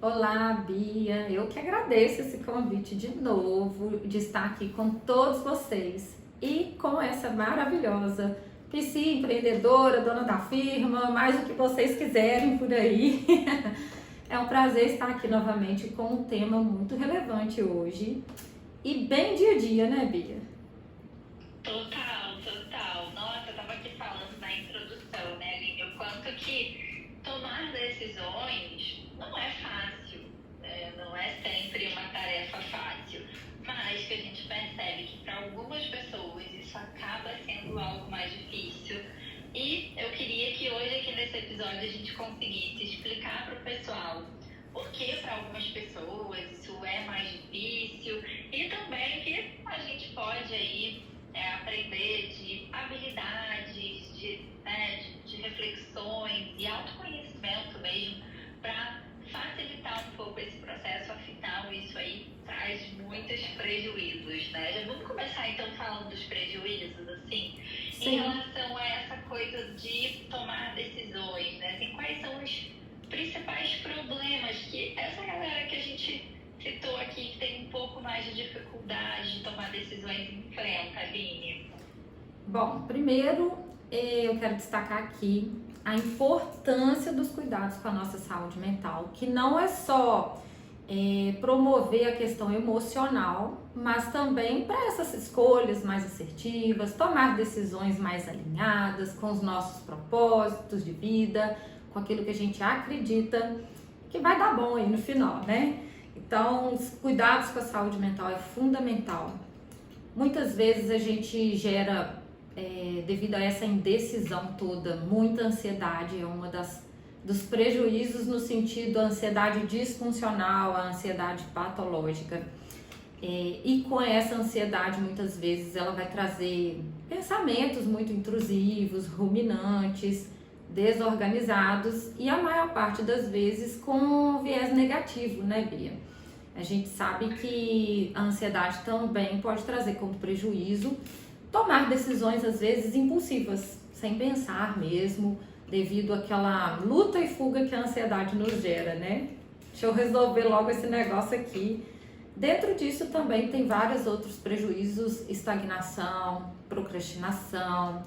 Olá, Bia. Eu que agradeço esse convite de novo, de estar aqui com todos vocês e com essa maravilhosa psi empreendedora, dona da firma, mais o que vocês quiserem por aí. É um prazer estar aqui novamente com um tema muito relevante hoje e bem dia a dia, né, Bia? Total, total. Nossa, eu tava aqui falando na introdução, né, Aline, o quanto que tomar decisões não é fácil, não é sempre uma tarefa fácil, mas que a gente percebe que para algumas pessoas isso acaba sendo algo mais difícil. E eu queria que hoje aqui nesse episódio a gente conseguisse explicar para o pessoal por que para algumas pessoas isso é mais difícil e também que a gente pode aí aprender de habilidades, de reflexões e autoconhecimento mesmo para facilitar um pouco esse processo. Afinal, isso aí traz muitos prejuízos, né? Já vamos começar então falando dos prejuízos, assim, Sim. em relação a essa coisa de tomar decisões, né? Assim, quais são os principais problemas que essa galera que a gente citou aqui, que tem um pouco mais de dificuldade de tomar decisões, enfrenta, Aline? Bom, primeiro eu quero destacar aqui a importância dos cuidados com a nossa saúde mental, que não é só promover a questão emocional, mas também para essas escolhas mais assertivas, tomar decisões mais alinhadas com os nossos propósitos de vida, com aquilo que a gente acredita que vai dar bom aí no final, né? Então, os cuidados com a saúde mental é fundamental. Muitas vezes a gente gera, devido a essa indecisão toda, muita ansiedade, é uma dos prejuízos no sentido da ansiedade disfuncional, a ansiedade patológica. E com essa ansiedade, muitas vezes, ela vai trazer pensamentos muito intrusivos, ruminantes, desorganizados e a maior parte das vezes com viés negativo, né, Bia? A gente sabe que a ansiedade também pode trazer como prejuízo tomar decisões às vezes impulsivas, sem pensar mesmo, devido àquela luta e fuga que a ansiedade nos gera, né? Deixa eu resolver logo esse negócio aqui. Dentro disso também tem vários outros prejuízos, estagnação, procrastinação,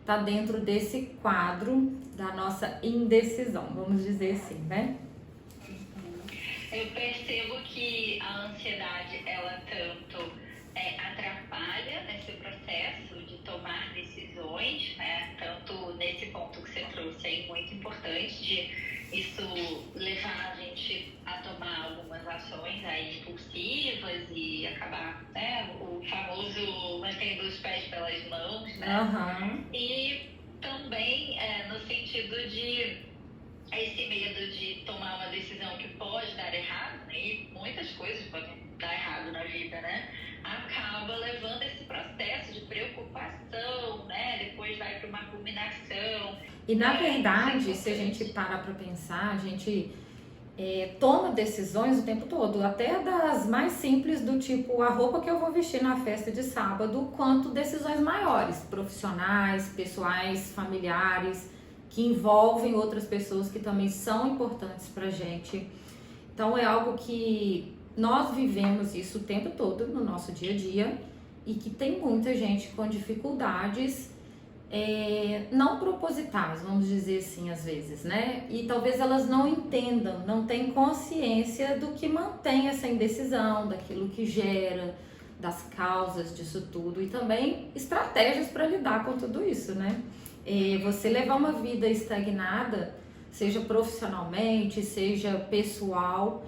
tá dentro desse quadro da nossa indecisão, vamos dizer assim, né? Eu percebo que a ansiedade, ela tanto atrapalha nesse processo de tomar decisões, né? Tanto nesse ponto que você trouxe aí, muito importante, de isso levar a gente a tomar algumas ações aí impulsivas e acabar, né? O famoso mantendo os pés pelas mãos, né? Uhum. E também no sentido de esse medo de tomar uma decisão que pode dar errado, né? E muitas coisas podem dar errado na vida, né? Acaba levando esse processo de preocupação, né? Depois vai para uma ruminação. E na verdade, se a gente parar para pensar, a gente toma decisões o tempo todo, até das mais simples do tipo a roupa que eu vou vestir na festa de sábado, quanto decisões maiores, profissionais, pessoais, familiares, que envolvem outras pessoas que também são importantes pra gente. Então é algo que nós vivemos isso o tempo todo no nosso dia a dia e que tem muita gente com dificuldades não propositais, vamos dizer assim, às vezes, né? E talvez elas não entendam, não tenham consciência do que mantém essa indecisão, daquilo que gera, das causas disso tudo e também estratégias para lidar com tudo isso, né? Você levar uma vida estagnada, seja profissionalmente, seja pessoal,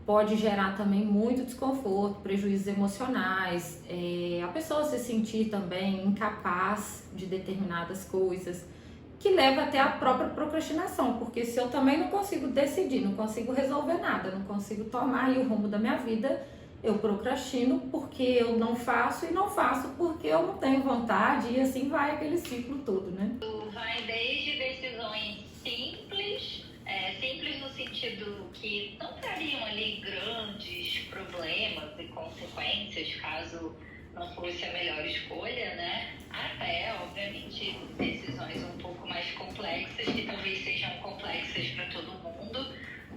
pode gerar também muito desconforto, prejuízos emocionais, a pessoa se sentir também incapaz de determinadas coisas, que leva até a própria procrastinação, porque se eu também não consigo decidir, não consigo resolver nada, não consigo tomar aí o rumo da minha vida, eu procrastino porque eu não faço e não faço porque eu não tenho vontade e assim vai aquele ciclo todo, né? Vai desde decisões simples, simples no sentido que não trariam ali grandes problemas e consequências caso não fosse a melhor escolha, né? Até, obviamente, decisões um pouco mais complexas, que talvez sejam complexas para todo mundo,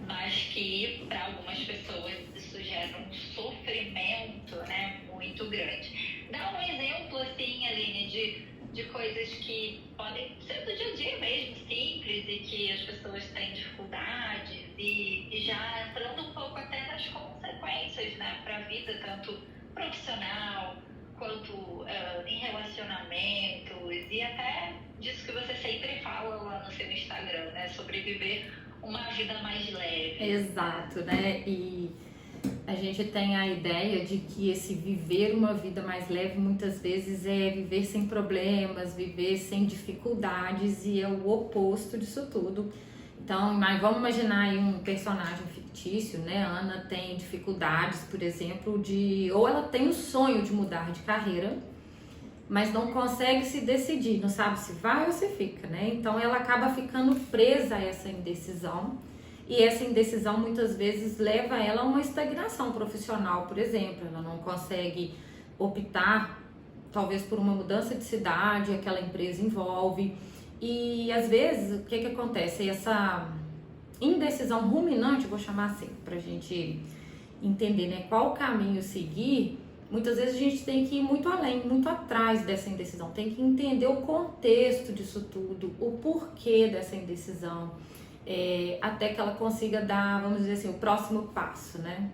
mas que para algumas pessoas isso gera um sofrimento, né, muito grande. Dá um exemplo, assim, Aline, de coisas que podem ser do dia a dia mesmo, simples, e que as pessoas têm dificuldades, e já entrando um pouco até nas consequências, né, para a vida, tanto profissional quanto em relacionamentos, e até disso que você sempre fala lá no seu Instagram, né, sobre viver uma vida mais leve. Exato, né? E a gente tem a ideia de que esse viver uma vida mais leve muitas vezes é viver sem problemas, viver sem dificuldades, e é o oposto disso tudo. Então, mas vamos imaginar aí um personagem fictício, né? A Ana tem dificuldades, por exemplo, ou ela tem o sonho de mudar de carreira, mas não consegue se decidir, não sabe se vai ou se fica, né? Então ela acaba ficando presa a essa indecisão, e essa indecisão muitas vezes leva ela a uma estagnação profissional, por exemplo. Ela não consegue optar, talvez, por uma mudança de cidade, aquela empresa envolve, e às vezes o que acontece? Essa indecisão ruminante, vou chamar assim, pra gente entender, né, qual caminho seguir. Muitas vezes a gente tem que ir muito além, muito atrás dessa indecisão, tem que entender o contexto disso tudo, o porquê dessa indecisão, até que ela consiga dar, vamos dizer assim, o próximo passo, né?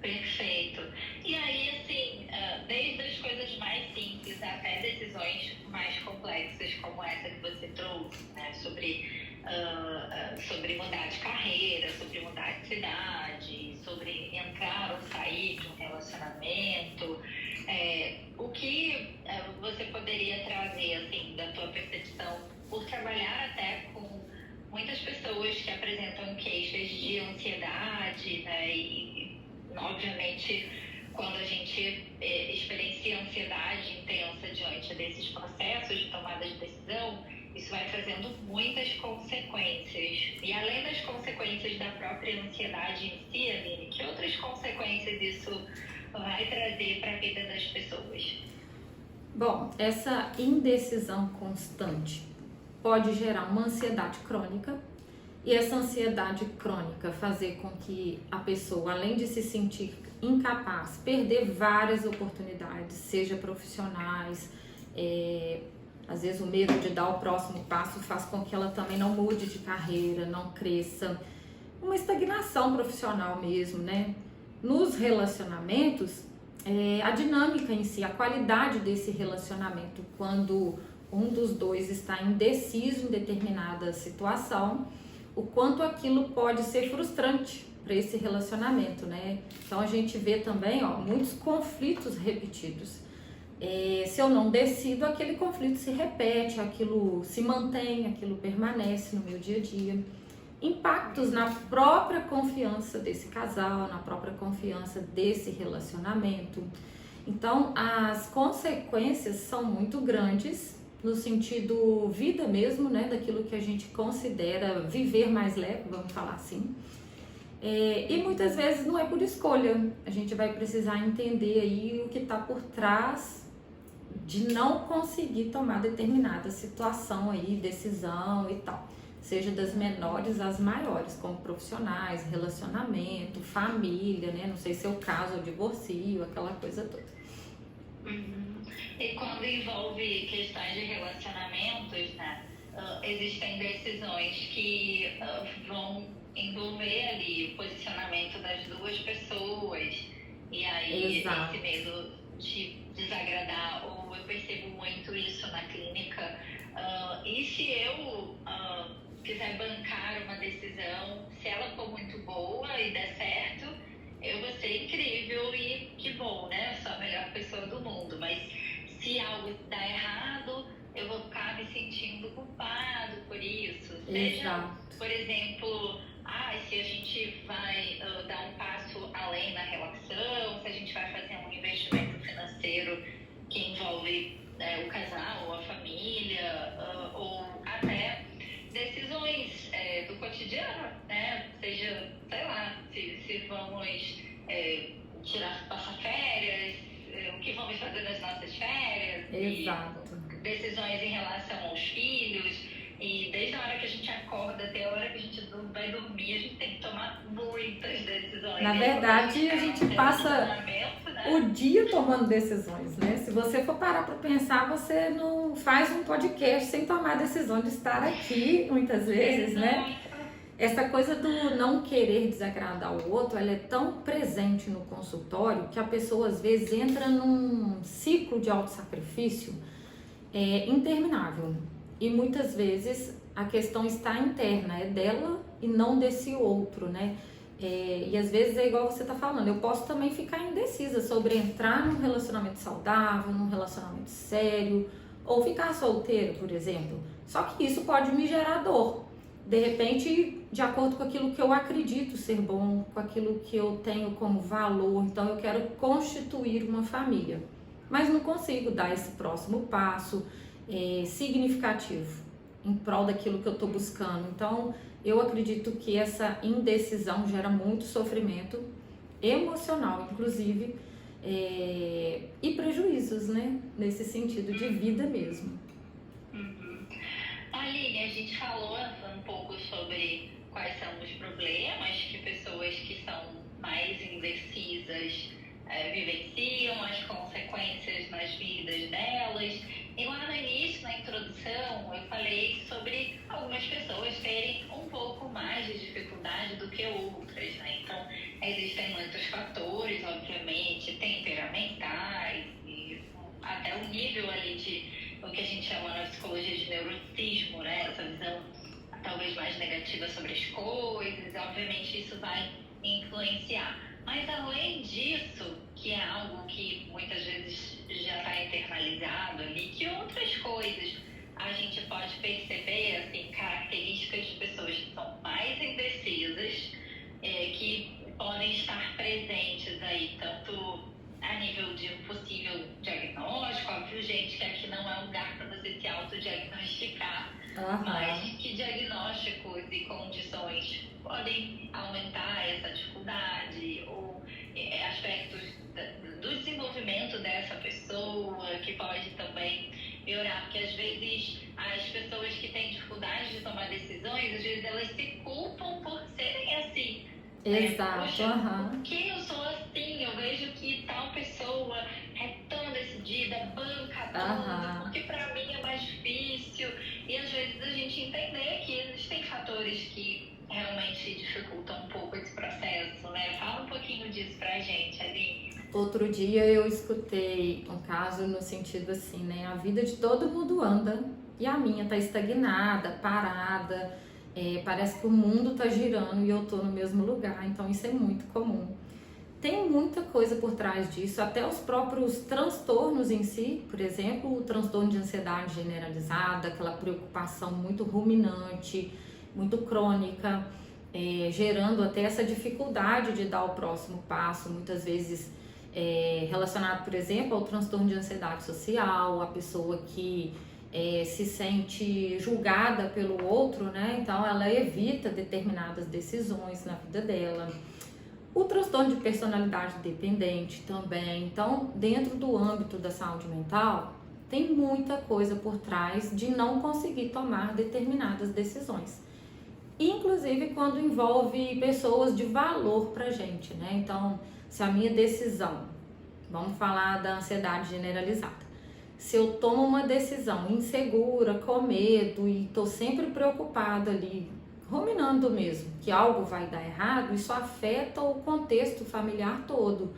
Perfeito. E aí, assim, desde as coisas mais simples até decisões mais complexas, como essa que você trouxe, né, sobre mudar de carreira, sobre mudar de cidade, sobre entrar ou sair de um relacionamento, o que você poderia trazer, assim, da tua percepção, por trabalhar até com muitas pessoas que apresentam queixas de ansiedade, né, e obviamente, quando a gente experiencia ansiedade intensa diante desses processos de tomada de decisão, isso vai trazendo muitas consequências. E além das consequências da própria ansiedade em si, Aline, que outras consequências isso vai trazer para a vida das pessoas? Bom, essa indecisão constante pode gerar uma ansiedade crônica, e essa ansiedade crônica fazer com que a pessoa, além de se sentir incapaz, perder várias oportunidades, seja profissionais, às vezes o medo de dar o próximo passo faz com que ela também não mude de carreira, não cresça, uma estagnação profissional mesmo, né? Nos relacionamentos, a dinâmica em si, a qualidade desse relacionamento, quando um dos dois está indeciso em determinada situação, o quanto aquilo pode ser frustrante para esse relacionamento, né? Então a gente vê também, muitos conflitos repetidos. Se eu não decido, aquele conflito se repete, aquilo se mantém, aquilo permanece no meu dia a dia. Impactos na própria confiança desse casal, na própria confiança desse relacionamento. Então as consequências são muito grandes, no sentido vida mesmo, né, daquilo que a gente considera viver mais leve, vamos falar assim. E muitas vezes não é por escolha, a gente vai precisar entender aí o que está por trás de não conseguir tomar determinada situação aí, decisão e tal, seja das menores às maiores, como profissionais, relacionamento, família, né, não sei se é o caso, o divórcio, aquela coisa toda. E quando envolve questões de relacionamentos, né, existem decisões que vão envolver ali o posicionamento das duas pessoas, e aí Exato. esse medo de desagradar, ou eu percebo muito isso na clínica, e se eu quiser bancar uma decisão, se ela for muito boa e der certo, eu vou ser incrível e que bom, né? Eu sou a melhor pessoa do mundo, mas se algo dá errado, eu vou ficar me sentindo culpado por isso. Seja, por exemplo, se a gente vai dar um passo além na relação, se a gente vai fazer um investimento financeiro que envolve o casal ou a família, ou até decisões do cotidiano, né? Seja, sei lá, se vamos passar férias, o que vamos fazer nas nossas férias. Exato. Decisões em relação aos filhos. E desde a hora que a gente acorda até a hora que a gente vai dormir, a gente tem que tomar muitas decisões. Na verdade, a gente passa o dia tomando decisões, né? Se você for parar para pensar, você não faz um podcast sem tomar a decisão de estar aqui, muitas vezes, né? Essa coisa do não querer desagradar o outro, ela é tão presente no consultório que a pessoa às vezes entra num ciclo de autossacrifício interminável. E muitas vezes a questão está interna, é dela e não desse outro, né? E às vezes é igual você tá falando, eu posso também ficar indecisa sobre entrar num relacionamento saudável, num relacionamento sério, ou ficar solteira, por exemplo. Só que isso pode me gerar dor. De repente, de acordo com aquilo que eu acredito ser bom, com aquilo que eu tenho como valor, então eu quero constituir uma família. Mas não consigo dar esse próximo passo significativo em prol daquilo que eu estou buscando. Então, eu acredito que essa indecisão gera muito sofrimento emocional, inclusive, e prejuízos, né? Nesse sentido de vida mesmo. Aline, a gente falou um pouco sobre quais são os problemas que pessoas que são mais indecisas vivenciam, as consequências nas vidas delas. E lá no início, na introdução, eu falei sobre algumas pessoas terem um pouco mais de dificuldade do que outras, né? Então, existem muitos fatores, obviamente, temperamentais e até o nível ali de o que a gente chama na psicologia de neuroticismo, né? Essa visão talvez mais negativa sobre as coisas, obviamente isso vai influenciar. Mas além disso, que é algo que muitas vezes já está internalizado ali, que outras coisas a gente pode perceber, assim, características de pessoas que são mais indecisas, que podem estar presentes aí, tanto a nível de um possível diagnóstico, óbvio, gente, que aqui não é um lugar para você se autodiagnosticar, mas que diagnósticos e condições podem aumentar essa dificuldade, ou aspectos do desenvolvimento dessa pessoa, que pode também piorar, porque às vezes as pessoas que têm dificuldade de tomar decisões, às vezes elas se culpam por serem assim. Exato. Poxa, por que eu sou assim? Eu vejo que tal pessoa é tão decidida, banca tudo, porque pra mim é mais difícil. E às vezes a gente entender que existem fatores que realmente dificultam um pouco esse processo, né? Fala um pouquinho disso pra gente, Aline. Outro dia eu escutei um caso no sentido assim, né? A vida de todo mundo anda e a minha tá estagnada, parada. Parece que o mundo tá girando e eu tô no mesmo lugar, então isso é muito comum. Tem muita coisa por trás disso, até os próprios transtornos em si, por exemplo, o transtorno de ansiedade generalizada, aquela preocupação muito ruminante, muito crônica, gerando até essa dificuldade de dar o próximo passo, muitas vezes relacionado, por exemplo, ao transtorno de ansiedade social, a pessoa que se sente julgada pelo outro, né? Então ela evita determinadas decisões na vida dela. O transtorno de personalidade dependente também. Então, dentro do âmbito da saúde mental, tem muita coisa por trás de não conseguir tomar determinadas decisões. Inclusive quando envolve pessoas de valor pra gente, né? Então, se a minha decisão, vamos falar da ansiedade generalizada, se eu tomo uma decisão insegura, com medo e tô sempre preocupada ali, ruminando mesmo, que algo vai dar errado, isso afeta o contexto familiar todo.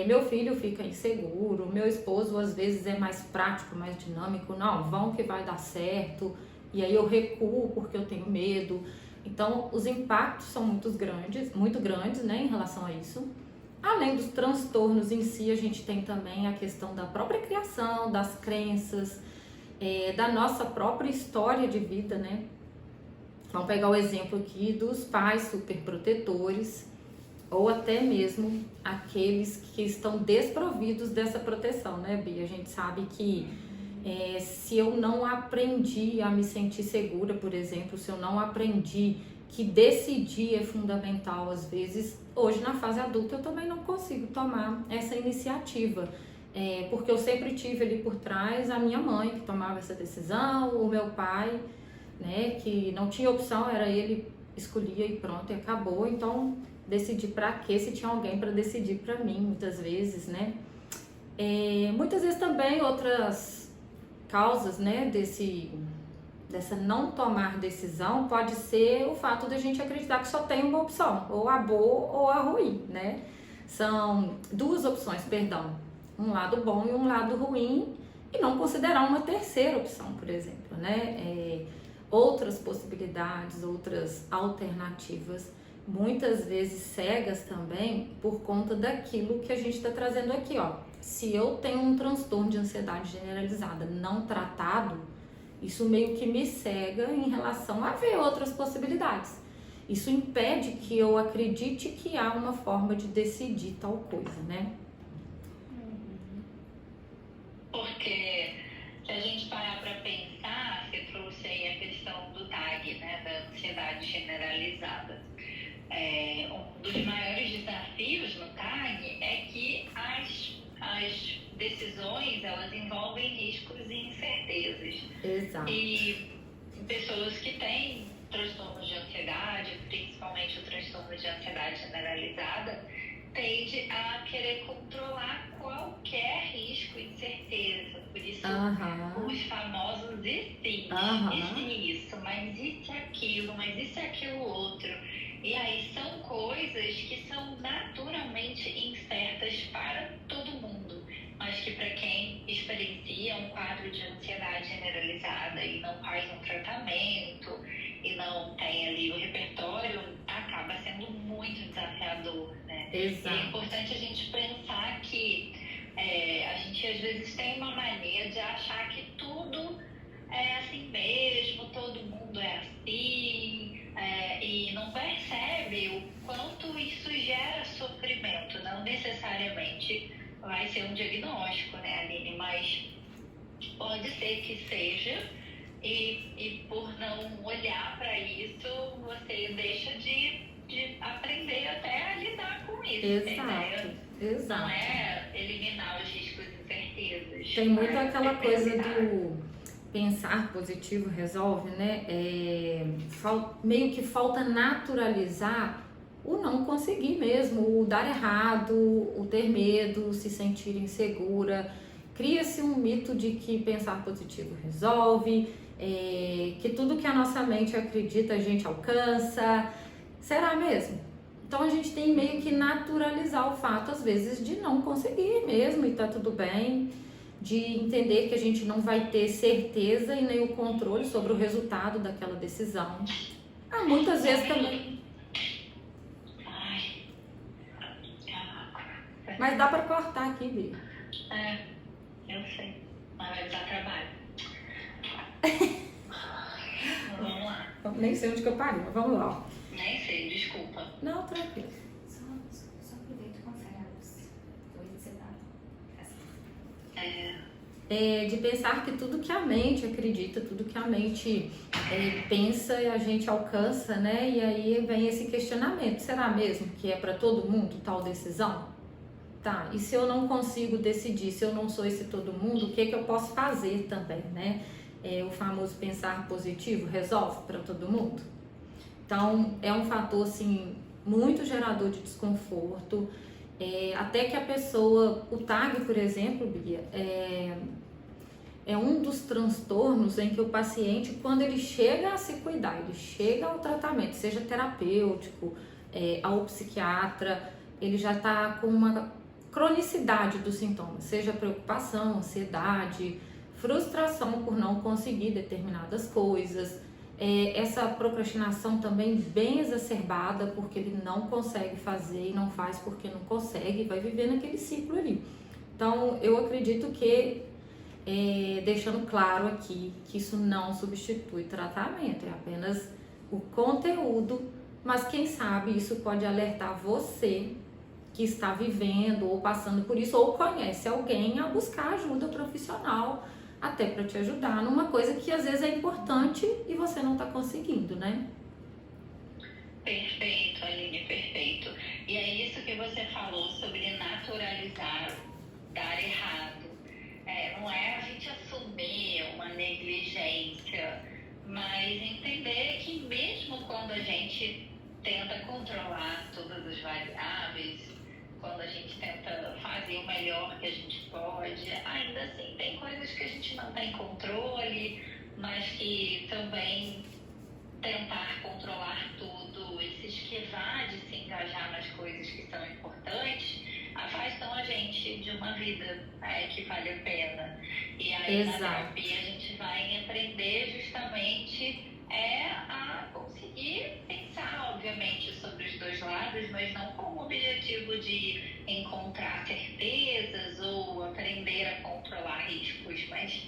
Meu filho fica inseguro, meu esposo às vezes é mais prático, mais dinâmico, não, vão que vai dar certo, e aí eu recuo porque eu tenho medo. Então, os impactos são muito grandes, né, em relação a isso. Além dos transtornos em si, a gente tem também a questão da própria criação, das crenças, da nossa própria história de vida, né? Vamos pegar o exemplo aqui dos pais superprotetores, ou até mesmo aqueles que estão desprovidos dessa proteção, né, Bia? A gente sabe que se eu não aprendi a me sentir segura, por exemplo, se eu não aprendi que decidir é fundamental, às vezes, hoje na fase adulta eu também não consigo tomar essa iniciativa, porque eu sempre tive ali por trás a minha mãe que tomava essa decisão, o meu pai, né? Que não tinha opção, era ele escolhia e pronto, e acabou. Então, decidir para quê se tinha alguém para decidir para mim, muitas vezes, né? Muitas vezes também outras causas, né, dessa não tomar decisão pode ser o fato de a gente acreditar que só tem uma opção, ou a boa ou a ruim, né? São duas opções, perdão, um lado bom e um lado ruim, e não considerar uma terceira opção, por exemplo, né? Outras possibilidades, outras alternativas, muitas vezes cegas também por conta daquilo que a gente está trazendo aqui, ó. Se eu tenho um transtorno de ansiedade generalizada não tratado, isso meio que me cega em relação a ver outras possibilidades. Isso impede que eu acredite que há uma forma de decidir tal coisa, né? Porque se a gente parar para pensar, você trouxe aí a questão do TAG, né, da ansiedade generalizada. Um dos maiores desafios no TAG é que as decisões, elas envolvem riscos e incertezas. Exato. E pessoas que têm transtornos de ansiedade, principalmente o transtorno de ansiedade generalizada, tende a querer controlar qualquer risco e incerteza. Por isso, os famosos e se, e se isso, mas e se aquilo, mas e se aquilo outro. E aí são coisas que são naturalmente incertas para todo mundo, mas que para quem experiencia um quadro de ansiedade generalizada e não faz um tratamento e não tem ali o repertório, acaba sendo muito desafiador, né? Exato. E é importante a gente pensar que a gente às vezes tem uma mania de achar que tudo é assim mesmo, todo mundo é assim, e não percebe o quanto isso gera sofrimento. Não necessariamente vai ser um diagnóstico, né, Aline? Mas pode ser que seja, e por não olhar para isso, você deixa de aprender até a lidar com isso. Exato. Não é eliminar os riscos e incertezas. Tem muito aquela coisa do pensar positivo resolve, né? Meio que falta naturalizar o não conseguir mesmo, o dar errado, o ter medo, se sentir insegura. Cria-se um mito de que pensar positivo resolve, que tudo que a nossa mente acredita a gente alcança. Será mesmo? Então a gente tem meio que naturalizar o fato, às vezes, de não conseguir mesmo e tá tudo bem, de entender que a gente não vai ter certeza e nem o controle sobre o resultado daquela decisão. Muitas vezes também. Mas dá pra cortar aqui, Bia. Eu sei. Mas vai dar trabalho. Vamos lá. Nem sei onde que eu parei, mas vamos lá. Nem sei, desculpa. Não, tranquilo. Só aproveita e confere as coisas separadas. De pensar que tudo que a mente acredita, tudo que a mente pensa, a gente alcança, né? E aí vem esse questionamento: será mesmo que é para todo mundo tal decisão? Tá, e se eu não consigo decidir, se eu não sou esse todo mundo, o que eu posso fazer também, né? O famoso pensar positivo resolve para todo mundo? Então, é um fator, assim, muito gerador de desconforto, até que a pessoa, o TAG, por exemplo, Bia, é um dos transtornos em que o paciente, quando ele chega a se cuidar, ele chega ao tratamento, seja terapêutico, ao psiquiatra, ele já está com uma cronicidade dos sintomas, seja preocupação, ansiedade, frustração por não conseguir determinadas coisas, essa procrastinação também bem exacerbada, porque ele não consegue fazer e não faz porque não consegue, vai viver naquele ciclo ali. Então, eu acredito que, deixando claro aqui, que isso não substitui tratamento, é apenas o conteúdo, mas quem sabe isso pode alertar você que está vivendo ou passando por isso, ou conhece alguém, a buscar ajuda profissional, até para te ajudar numa coisa que às vezes é importante e você não está conseguindo, né? Perfeito, Aline, perfeito. E é isso que você falou sobre naturalizar, dar errado. Não é a gente assumir uma negligência mas entender que mesmo quando a gente tenta controlar todas as variáveis, quando a gente tenta fazer o melhor que a gente pode, ainda assim tem coisas que a gente não tem controle, mas que também tentar controlar tudo e se esquivar de se engajar nas coisas que são importantes, afastam a gente de uma vida que vale a pena. E aí na terapia a gente vai aprender justamente a conseguir pensar, obviamente, sobre os dois lados, mas não com o objetivo de encontrar certezas ou aprender a controlar riscos, mas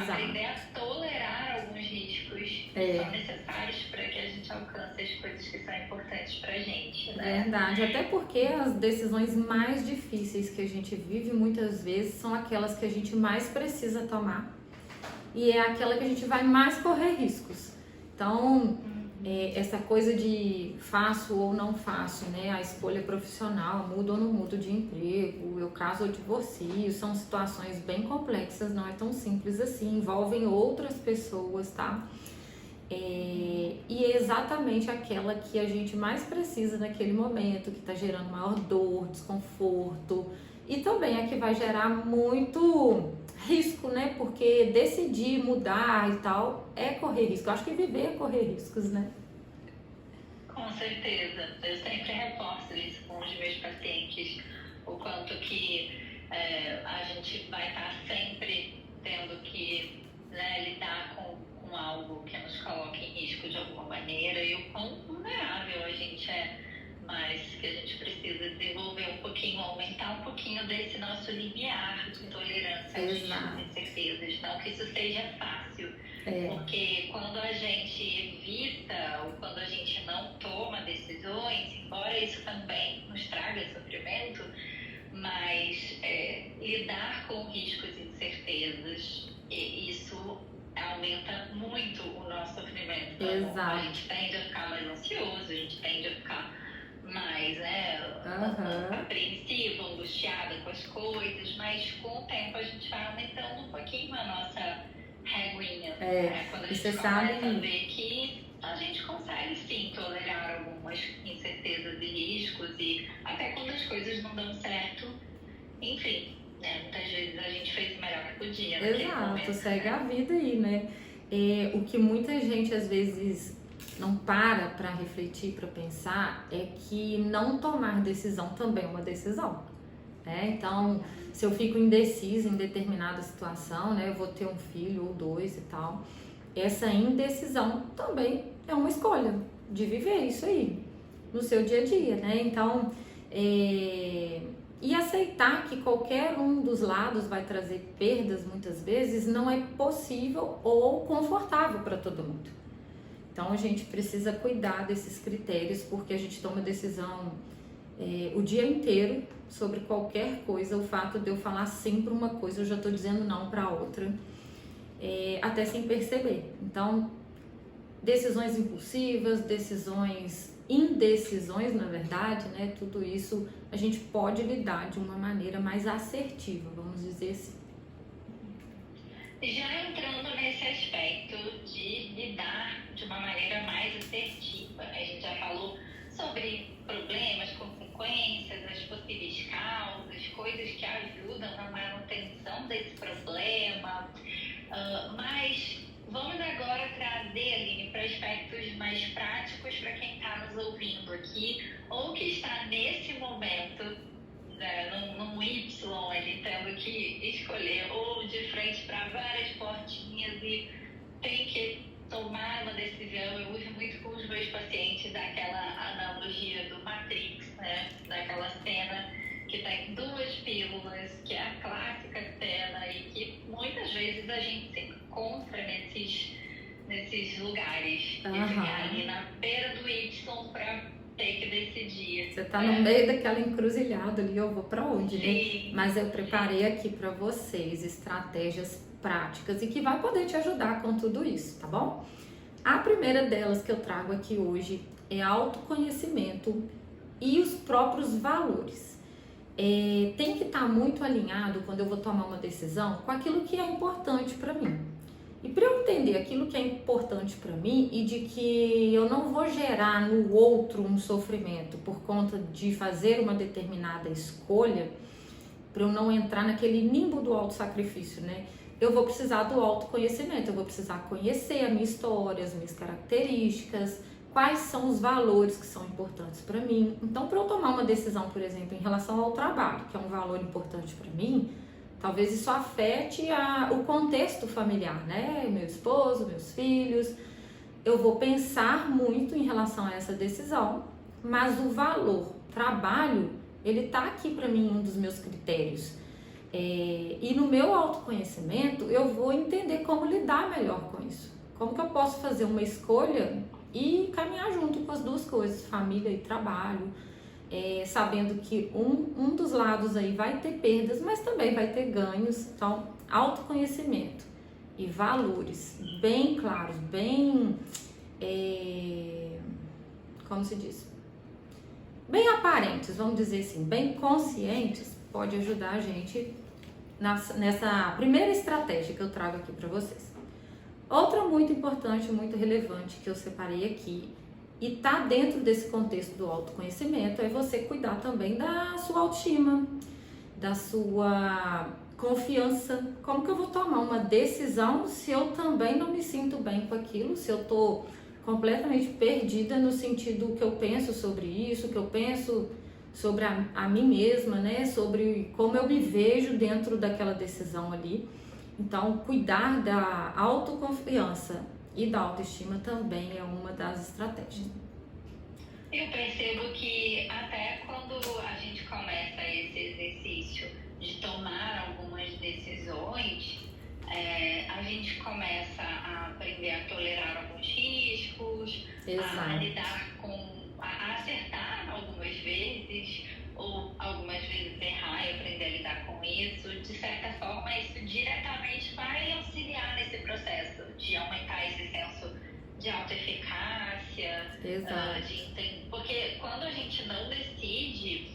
aprender a tolerar alguns riscos que são necessários para que a gente alcance as coisas que são importantes para a gente, né? Verdade, até porque as decisões mais difíceis que a gente vive muitas vezes são aquelas que a gente mais precisa tomar e é aquela que a gente vai mais correr riscos. Então, essa coisa de faço ou não faço, né? A escolha profissional, mudo ou não mudo de emprego, eu caso ou divorcio, são situações bem complexas, não é tão simples assim, envolvem outras pessoas, tá? E é exatamente aquela que a gente mais precisa naquele momento, que está gerando maior dor, desconforto, e também é que vai gerar muito risco, né? Porque decidir mudar e tal é correr risco. Eu acho que viver é correr riscos, né? Com certeza. Eu sempre reforço isso com os meus pacientes, o quanto que a gente vai estar sempre tendo que lidar com algo que nos coloque em risco de alguma maneira e o quão vulnerável a gente é, mas que a gente precisa desenvolver um pouquinho, aumentar um pouquinho desse nosso limiar de tolerância às incertezas. Não que isso seja fácil, porque quando a gente evita ou quando a gente não toma decisões, embora isso também nos traga sofrimento, mas lidar com riscos e incertezas, isso aumenta muito o nosso sofrimento. Então, a gente tende a ficar mais ansioso, a gente tende a ficar mais apreensivo, angustiado com as coisas, mas com o tempo a gente vai aumentando um pouquinho a nossa reguinha. Quando a gente começa a ver que a gente consegue sim tolerar algumas incertezas e riscos, e até quando as coisas não dão certo, enfim, muitas vezes a gente fez o melhor que podia. Exato, segue a vida aí, né? O que muita gente às vezes não para refletir, para pensar, é que não tomar decisão também é uma decisão, né? Então, se eu fico indecisa em determinada situação, né? Eu vou ter um filho ou dois e tal, essa indecisão também é uma escolha de viver isso aí no seu dia a dia, né? Então, e aceitar que qualquer um dos lados vai trazer perdas muitas vezes não é possível ou confortável para todo mundo. Então a gente precisa cuidar desses critérios, porque a gente toma decisão o dia inteiro sobre qualquer coisa. O fato de eu falar sempre uma coisa, eu já estou dizendo não para outra, até sem perceber. Então, decisões impulsivas, indecisões, na verdade, né? Tudo isso a gente pode lidar de uma maneira mais assertiva, vamos dizer assim. Já entrando nesse aspecto de lidar de uma maneira mais assertiva, né? A gente já falou sobre problemas, consequências, as possíveis causas, coisas que ajudam na manutenção desse problema, mas vamos agora trazer, Aline, para aspectos mais práticos para quem está nos ouvindo aqui ou que está nesse momento, num Y, ali, tendo que escolher ou de frente para várias portinhas e tem que tomar uma decisão. Eu uso muito com os meus pacientes daquela analogia do Matrix, né? Daquela cena que tem duas pílulas, que é a clássica cena e que muitas vezes a gente se encontra nesses lugares, de ficar ali na beira do Y para ter que decidir. Você tá no meio daquela encruzilhada ali, eu vou para onde, sim, né? Mas eu preparei aqui para vocês estratégias práticas e que vai poder te ajudar com tudo isso, tá bom? A primeira delas que eu trago aqui hoje é autoconhecimento e os próprios valores. Tem que estar muito alinhado quando eu vou tomar uma decisão com aquilo que é importante para mim. E para eu entender aquilo que é importante para mim e de que eu não vou gerar no outro um sofrimento por conta de fazer uma determinada escolha, para eu não entrar naquele nimbo do autossacrifício, né? Eu vou precisar do autoconhecimento, eu vou precisar conhecer a minha história, as minhas características, quais são os valores que são importantes para mim. Então, para eu tomar uma decisão, por exemplo, em relação ao trabalho, que é um valor importante para mim, talvez isso afete o contexto familiar, né? Meu esposo, meus filhos. Eu vou pensar muito em relação a essa decisão, mas o valor trabalho, ele tá aqui para mim, um dos meus critérios. E no meu autoconhecimento, eu vou entender como lidar melhor com isso. Como que eu posso fazer uma escolha e caminhar junto com as duas coisas, família e trabalho. Sabendo que um dos lados aí vai ter perdas, mas também vai ter ganhos. Então, autoconhecimento e valores bem claros, bem, como se diz? Bem aparentes, vamos dizer assim, bem conscientes, pode ajudar a gente nessa primeira estratégia que eu trago aqui para vocês. Outra muito importante, muito relevante que eu separei aqui, e tá dentro desse contexto do autoconhecimento, é você cuidar também da sua autoestima, da sua confiança. Como que eu vou tomar uma decisão se eu também não me sinto bem com aquilo, se eu tô completamente perdida no sentido que eu penso sobre isso, que eu penso sobre a mim mesma, né? Sobre como eu me vejo dentro daquela decisão ali. Então, cuidar da autoconfiança e da autoestima também é uma das estratégias. Eu percebo que até quando a gente começa esse exercício de tomar algumas decisões, a gente começa a aprender a tolerar alguns riscos, a lidar a acertar algumas vezes, ou algumas vezes errar e aprender a lidar com isso. De certa forma, isso diretamente vai auxiliar nesse processo de aumentar esse senso de autoeficácia, porque quando a gente não decide,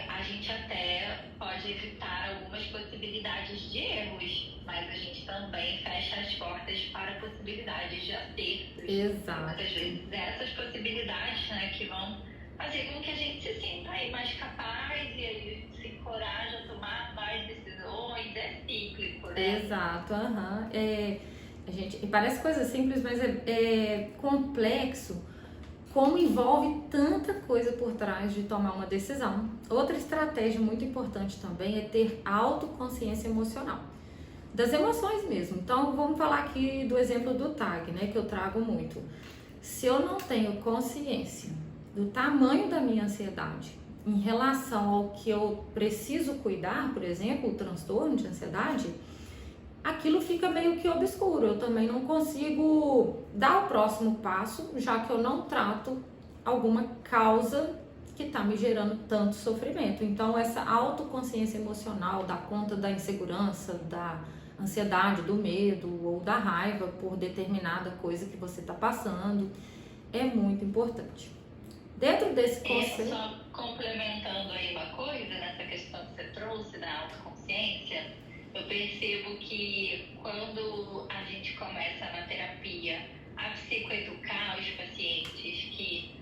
a gente até pode evitar algumas possibilidades de erros, mas a gente também fecha as portas para possibilidades de acertos. Exato. Muitas vezes essas possibilidades, né, que vão fazer com que a gente se sinta aí mais capaz e aí se encoraja a tomar mais decisões, é cíclico, né? Exato, parece coisa simples, mas é complexo, como envolve tanta coisa por trás de tomar uma decisão. Outra estratégia muito importante também é ter autoconsciência emocional, das emoções mesmo. Então, vamos falar aqui do exemplo do TAG, né, que eu trago muito. Se eu não tenho consciência do tamanho da minha ansiedade em relação ao que eu preciso cuidar, por exemplo, o transtorno de ansiedade, aquilo fica meio que obscuro. Eu também não consigo dar o próximo passo, já que eu não trato alguma causa que está me gerando tanto sofrimento. Então, essa autoconsciência emocional, dá conta da insegurança, da ansiedade, do medo ou da raiva por determinada coisa que você está passando, é muito importante. Dentro desse conceito... Só complementando aí uma coisa, nessa questão que você trouxe da autoconsciência, eu percebo que quando a gente começa na terapia a psicoeducar os pacientes, que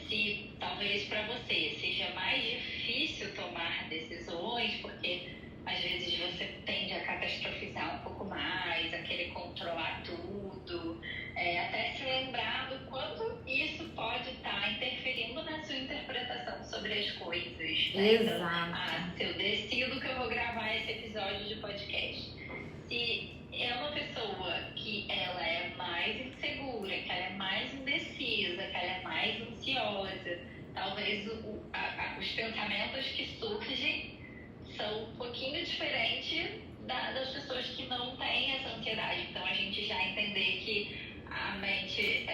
se talvez para você seja mais difícil tomar decisões, porque às vezes você tende a catastrofizar um pouco mais, a querer controlar tudo, até se lembrar do quanto isso pode estar interferindo na sua interpretação sobre as coisas. Né? Exato. Então, se eu decido que eu vou gravar esse episódio de podcast, se é uma pessoa que ela é mais insegura, que ela é mais indecisa, que ela é mais ansiosa, talvez os pensamentos que surgem são um pouquinho diferentes das pessoas que não têm essa ansiedade. Então, a gente já entender que a mente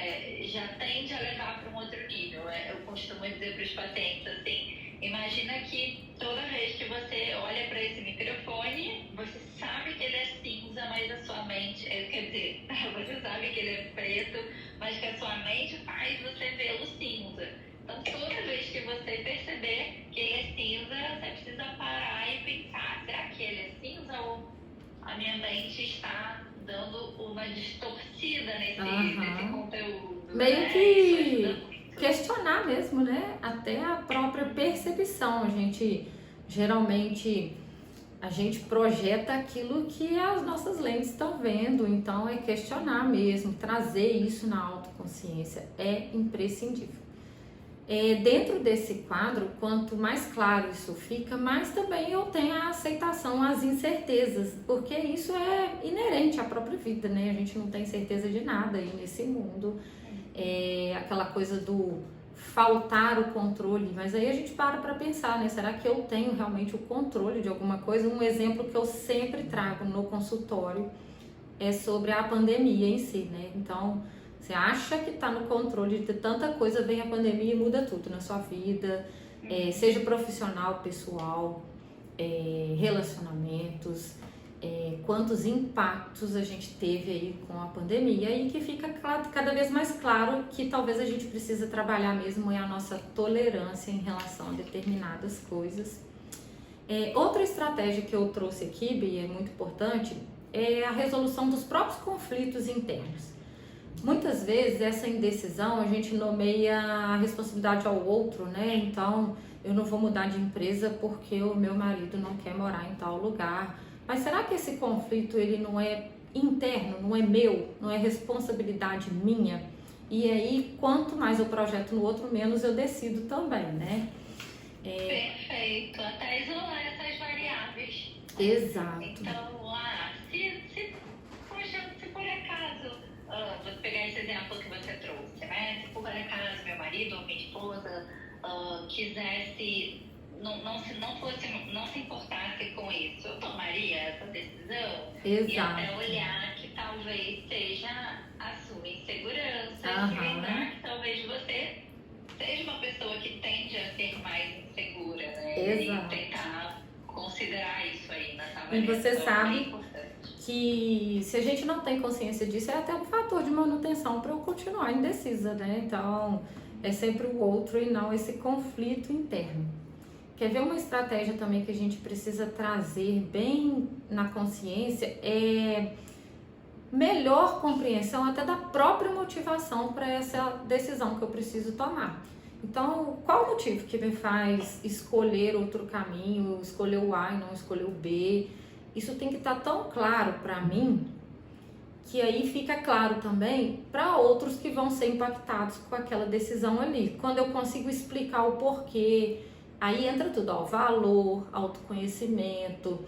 já tende a levar para um outro nível. Eu costumo dizer para os pacientes assim, imagina que toda vez que você olha para esse microfone, você sabe que ele é cinza, mas a sua mente, quer dizer, você sabe que ele é preto, mas que a sua mente faz você vê-lo cinza. Então, toda vez que você perceber que ele é cinza, você precisa parar e pensar, será que ele é cinza ou a minha mente está dando uma distorcida nesse conteúdo. Meio né? que questionar mesmo, né? Até a própria percepção. Geralmente, a gente projeta aquilo que as nossas lentes estão vendo, então é questionar mesmo, trazer isso na autoconsciência é imprescindível. Dentro desse quadro, quanto mais claro isso fica, mais também eu tenho a aceitação às incertezas, porque isso é inerente à própria vida, né? A gente não tem certeza de nada aí nesse mundo, aquela coisa do faltar o controle, mas aí a gente para pensar, né? Será que eu tenho realmente o controle de alguma coisa? Um exemplo que eu sempre trago no consultório é sobre a pandemia em si, né? Então, você acha que está no controle de tanta coisa, vem a pandemia e muda tudo na sua vida, seja profissional, pessoal, relacionamentos, quantos impactos a gente teve aí com a pandemia e que fica cada vez mais claro que talvez a gente precisa trabalhar mesmo a nossa tolerância em relação a determinadas coisas. Outra estratégia que eu trouxe aqui, Bia, é muito importante, é a resolução dos próprios conflitos internos. Muitas vezes essa indecisão a gente nomeia a responsabilidade ao outro, né? Então, eu não vou mudar de empresa porque o meu marido não quer morar em tal lugar. Mas será que esse conflito ele não é interno, não é meu, não é responsabilidade minha? E aí, quanto mais eu projeto no outro, menos eu decido também, né? Perfeito, até isolar essas variáveis. Exato. Então, se por acaso, vou pegar esse exemplo que você trouxe, né? Se por acaso meu marido ou minha esposa quisesse, não se importasse com isso, eu tomaria essa decisão. Exato. E até olhar que talvez seja a sua insegurança, e lembrar que talvez você seja uma pessoa que tende a ser mais insegura, né? Exato. E tentar considerar isso aí nessa E avaliação. você sabe que se a gente não tem consciência disso, é até um fator de manutenção para eu continuar indecisa, né? Então, é sempre o outro e não esse conflito interno. Quer ver uma estratégia também que a gente precisa trazer bem na consciência? É melhor compreensão até da própria motivação para essa decisão que eu preciso tomar. Então, qual o motivo que me faz escolher outro caminho, escolher o A e não escolher o B? Isso tem que estar tão claro para mim, que aí fica claro também para outros que vão ser impactados com aquela decisão ali. Quando eu consigo explicar o porquê, aí entra tudo, valor, autoconhecimento,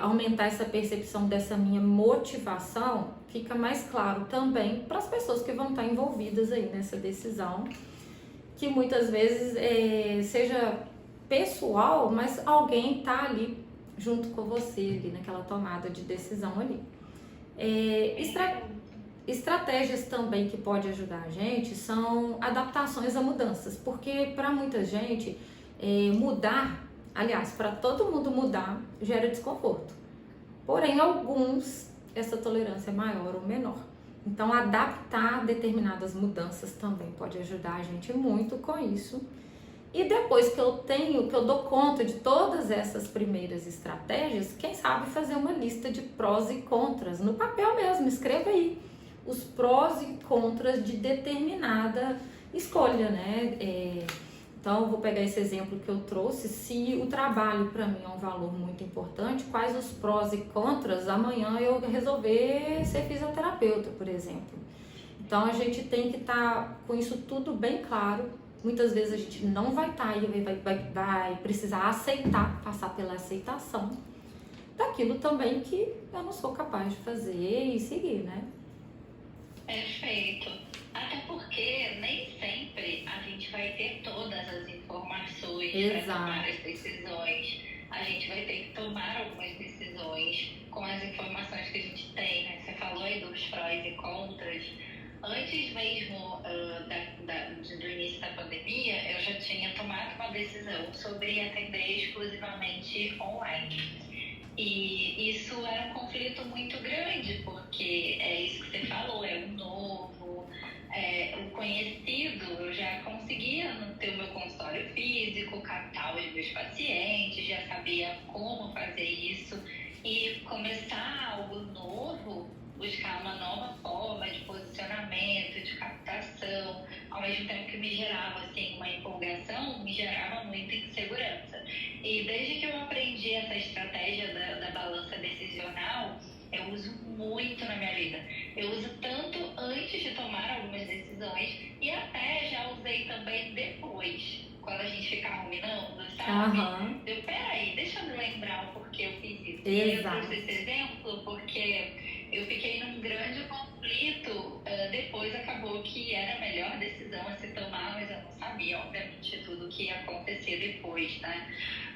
aumentar essa percepção dessa minha motivação, fica mais claro também para as pessoas que vão estar envolvidas aí nessa decisão, que muitas vezes seja pessoal, mas alguém está ali junto com você, ali naquela tomada de decisão ali. Estratégias também que pode ajudar a gente são adaptações a mudanças, porque para muita gente mudar, aliás, para todo mundo mudar gera desconforto, porém alguns essa tolerância é maior ou menor. Então adaptar determinadas mudanças também pode ajudar a gente muito com isso. E depois que eu dou conta de todas essas primeiras estratégias, quem sabe fazer uma lista de prós e contras, no papel mesmo, escreva aí os prós e contras de determinada escolha, né? Então, eu vou pegar esse exemplo que eu trouxe, se o trabalho para mim é um valor muito importante, quais os prós e contras amanhã eu resolver ser fisioterapeuta, por exemplo. Então, a gente tem que estar com isso tudo bem claro. Muitas vezes a gente não vai estar aí, vai precisar aceitar, passar pela aceitação daquilo também que eu não sou capaz de fazer e seguir, né? Perfeito. Até porque nem sempre a gente vai ter todas as informações para tomar as decisões. A gente vai ter que tomar algumas decisões com as informações que a gente tem, né? Você falou aí dos prós e contras. Antes mesmo do início da pandemia, eu já tinha tomado uma decisão sobre atender exclusivamente online. E isso era um conflito muito grande, porque é isso que você falou, é o novo, o conhecido. Eu já conseguia ter o meu consultório físico, captar os meus pacientes, já sabia como fazer isso. E começar algo novo buscar uma nova forma de posicionamento, de captação, ao mesmo tempo que me gerava assim, uma empolgação, me gerava muita insegurança. E desde que eu aprendi essa estratégia da balança decisional, eu uso muito na minha vida. Eu uso tanto antes de tomar algumas decisões e até já usei também depois, quando a gente fica ruminando, sabe? Aham. Peraí, deixa eu me lembrar o porquê eu fiz isso. E eu Exato. trouxe esse exemplo porque eu fiquei num grande conflito. Depois acabou que era a melhor decisão a se tomar, mas eu não sabia, obviamente, tudo o que ia acontecer depois, né?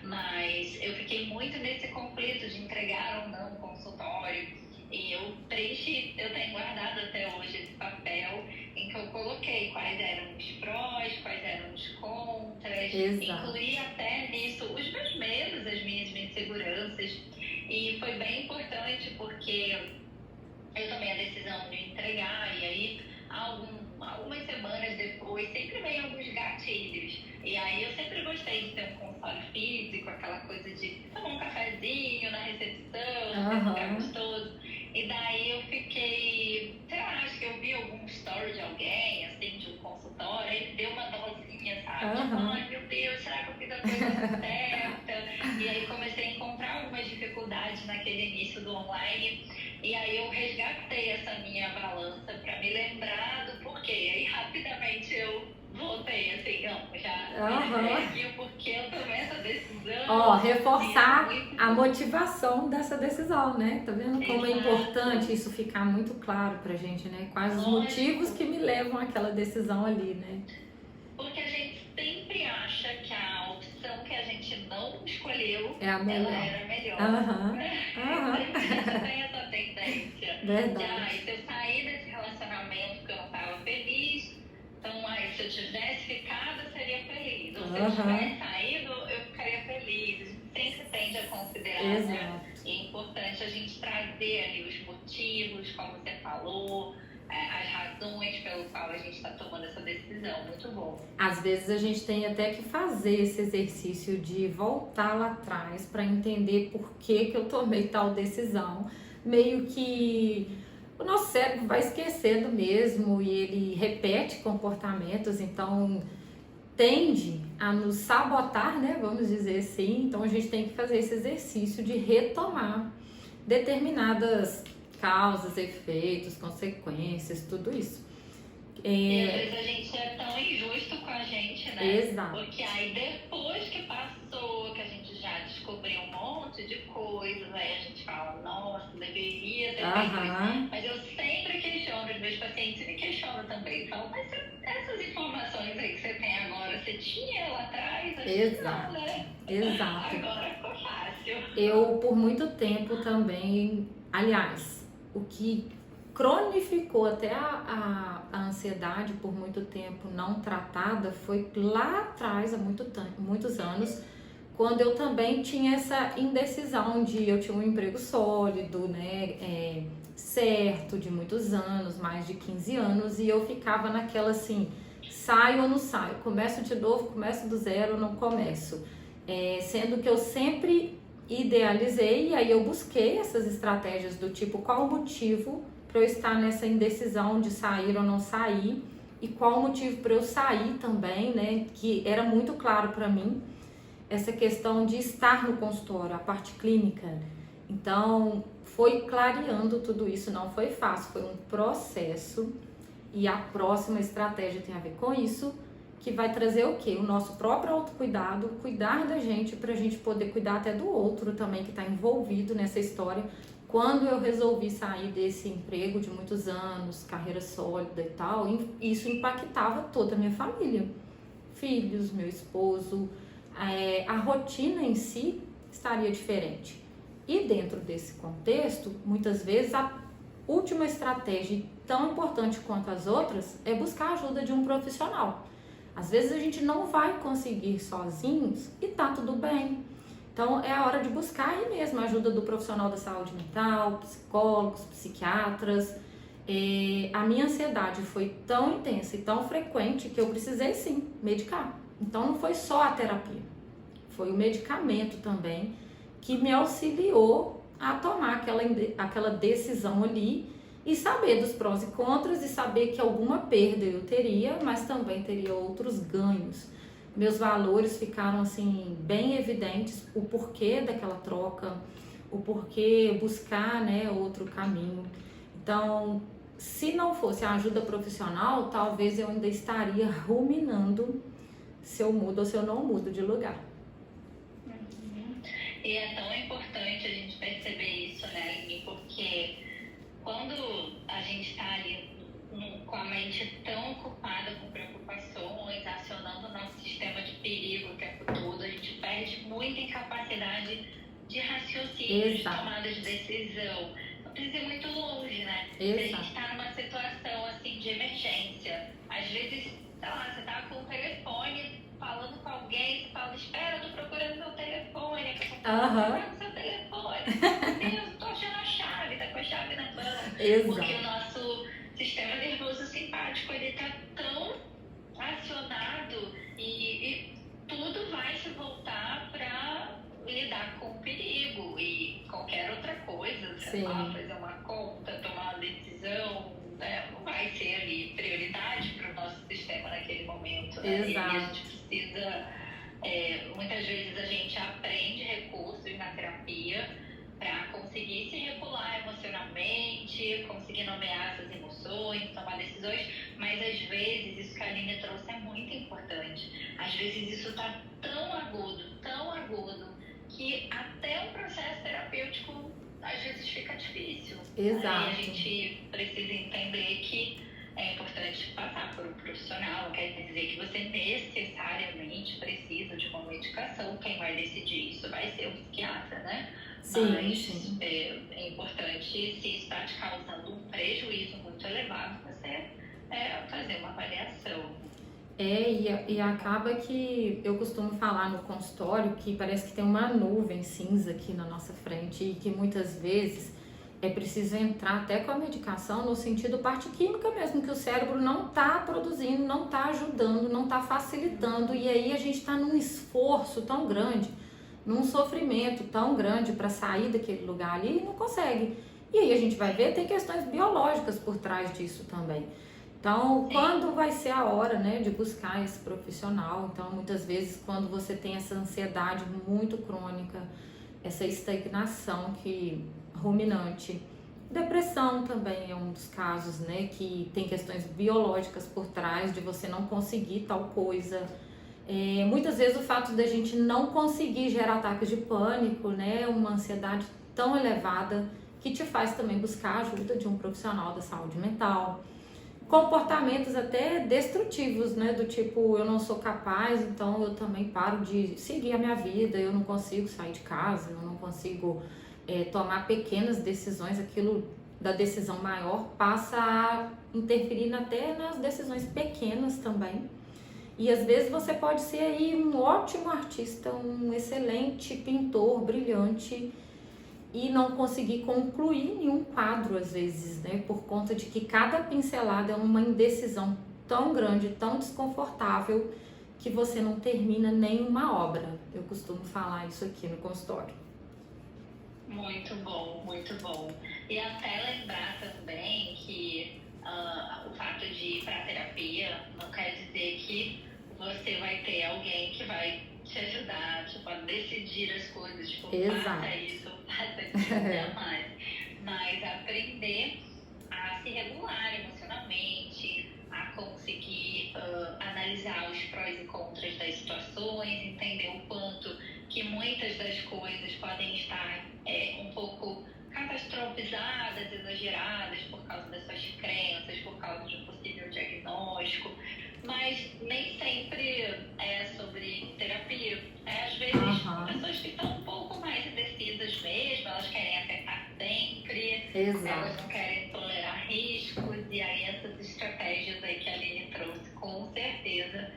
Mas eu fiquei muito nesse conflito de entregar ou não o consultório. E eu tenho guardado até hoje esse papel em que eu coloquei quais eram os prós, quais eram os contras, Exato. incluí até nisso os meus medos, as minhas inseguranças. E foi bem importante porque eu tomei a decisão de entregar e aí algumas semanas depois sempre vem alguns gatilhos. E aí eu sempre gostei de ter um consultório físico, aquela coisa de tomar um cafezinho na recepção, ter um lugar gostoso. E daí eu fiquei, sei lá, acho que eu vi algum story de alguém, assim, de um consultório, aí deu uma dosinha, sabe? Tipo, ai meu Deus, será que eu fiz a coisa certa? E aí comecei a encontrar algumas dificuldades naquele início do online. E aí eu resgatei essa minha balança para me lembrar do porquê. E aí rapidamente eu voltei assim, não, já aqui o porquê eu tomei essa decisão. Reforçar a motivação dessa decisão, né? Tá vendo como é importante isso ficar muito claro pra gente, né? Quais os motivos que me levam àquela decisão ali, né? Porque a gente sempre acha que a opção que a gente não escolheu, é a melhor. Ela era melhor. A gente tem essa tendência. Verdade. Se eu sair desse relacionamento porque eu não estava feliz, então se eu tivesse ficado, eu seria feliz. Ou se eu tivesse saído, eu ficaria feliz. A gente sempre tende a considerar, né? E é importante a gente trazer ali os motivos, como você falou, as razões pelo qual a gente está tomando essa decisão. Muito bom. Às vezes a gente tem até que fazer esse exercício de voltar lá atrás para entender por que eu tomei tal decisão. Meio que o nosso cérebro vai esquecendo mesmo e ele repete comportamentos, então tende a nos sabotar, né? Vamos dizer assim. Então a gente tem que fazer esse exercício de retomar determinadas causas, efeitos, consequências, tudo isso. E às vezes a gente é tão injusto com a gente, né? Exato. Porque aí depois que passou, que a gente já descobriu um monte de coisas, aí a gente fala, nossa, deveria ter feito isso. Mas eu sempre questiono, os meus pacientes me questionam também. Falam, mas essas informações aí que você tem agora, você tinha lá atrás? Exato. Não, né? Exato. Agora ficou fácil. Eu, por muito tempo também, aliás, o que cronificou até a ansiedade por muito tempo não tratada foi lá atrás, há muitos anos, quando eu também tinha essa indecisão de eu tinha um emprego sólido, né, certo, de muitos anos, mais de 15 anos, e eu ficava naquela assim, saio ou não saio, começo de novo, começo do zero ou não começo, sendo que eu sempre idealizei e aí eu busquei essas estratégias do tipo, qual o motivo para eu estar nessa indecisão de sair ou não sair e qual o motivo para eu sair também, né, que era muito claro para mim essa questão de estar no consultório, a parte clínica. Então, foi clareando tudo isso, não foi fácil, foi um processo e a próxima estratégia tem a ver com isso, que vai trazer o quê? O nosso próprio autocuidado, cuidar da gente pra gente poder cuidar até do outro também que está envolvido nessa história. Quando eu resolvi sair desse emprego de muitos anos, carreira sólida e tal, isso impactava toda a minha família. Filhos, meu esposo, a rotina em si estaria diferente. E dentro desse contexto, muitas vezes a última estratégia, tão importante quanto as outras, é buscar a ajuda de um profissional. Às vezes a gente não vai conseguir sozinhos e tá tudo bem. Então é a hora de buscar aí mesmo a ajuda do profissional da saúde mental, psicólogos, psiquiatras. A minha ansiedade foi tão intensa e tão frequente que eu precisei sim medicar. Então não foi só a terapia, foi o medicamento também que me auxiliou a tomar aquela decisão ali e saber dos prós e contras e saber que alguma perda eu teria, mas também teria outros ganhos. Meus valores ficaram assim bem evidentes, o porquê daquela troca, o porquê buscar, né, outro caminho. Então, se não fosse a ajuda profissional, talvez eu ainda estaria ruminando se eu mudo ou se eu não mudo de lugar. E é tão importante a gente perceber isso, né, Aline? Porque quando a gente está ali com a mente tão ocupada com preocupações, acionando o nosso sistema de perigo o tempo todo, a gente perde muita incapacidade de raciocínio, de tomada de decisão. Não precisa ir muito longe, né? Se a gente está numa situação assim de emergência, às vezes, sei lá, você tá com o telefone falando com alguém, você fala, espera, eu tô procurando meu telefone, a pessoa fala, procurando seu telefone, meu Deus, tô achando a chave, tá com a chave na mão. Porque o nosso sistema nervoso simpático, ele tá tão acionado e tudo vai se voltar para lidar com o perigo e qualquer outra coisa, sei lá, fazer uma conta, tomar uma decisão, né, não vai ser ali prioridade para o nosso sistema naquele momento, né? E a gente precisa, muitas vezes a gente aprende recursos na terapia para conseguir se regular emocionalmente, conseguir nomear essas emoções, tomar decisões, mas às vezes isso que a Aline trouxe é muito importante. Às vezes isso está tão agudo, que até o processo terapêutico às vezes fica difícil. Exato. Aí a gente precisa entender que é importante passar por um profissional, quer dizer que você necessariamente precisa de uma medicação, quem vai decidir isso vai ser o psiquiatra, né? Mas é importante, se isso está te causando um prejuízo muito elevado, você fazer uma avaliação. E acaba que eu costumo falar no consultório que parece que tem uma nuvem cinza aqui na nossa frente e que muitas vezes é preciso entrar até com a medicação no sentido parte química mesmo, que o cérebro não está produzindo, não está ajudando, não está facilitando, e aí a gente está num esforço tão grande, num sofrimento tão grande para sair daquele lugar ali e não consegue. E aí a gente vai ver, tem questões biológicas por trás disso também. Então, quando vai ser a hora, né, de buscar esse profissional? Então, muitas vezes, quando você tem essa ansiedade muito crônica, essa estagnação ruminante, depressão também é um dos casos, né, que tem questões biológicas por trás de você não conseguir tal coisa. Muitas vezes o fato da gente não conseguir gerar ataques de pânico, né, uma ansiedade tão elevada que te faz também buscar a ajuda de um profissional da saúde mental. Comportamentos até destrutivos, né, do tipo, eu não sou capaz, então eu também paro de seguir a minha vida, eu não consigo sair de casa, eu não consigo tomar pequenas decisões, aquilo da decisão maior passa a interferir até nas decisões pequenas também. E às vezes você pode ser aí um ótimo artista, um excelente pintor, brilhante, e não conseguir concluir nenhum quadro às vezes, né? Por conta de que cada pincelada é uma indecisão tão grande, tão desconfortável, que você não termina nenhuma obra. Eu costumo falar isso aqui no consultório. Muito bom, muito bom. E até lembrar também que o fato de ir para a terapia não quer dizer que você vai ter alguém que vai te ajudar, tipo, a decidir as coisas, tipo, faça isso, faça aquilo, mais. Mas aprender a se regular emocionalmente, a conseguir analisar os prós e contras das situações, entender o quanto que muitas das coisas podem estar um pouco catastrofizadas, exageradas por causa das suas crenças, por causa de um possível diagnóstico, mas nem sempre é sobre terapia. Às vezes, pessoas que estão um pouco mais indecisas mesmo, elas querem acertar sempre, elas não querem tolerar riscos, e aí essas estratégias aí que a Aline trouxe, com certeza,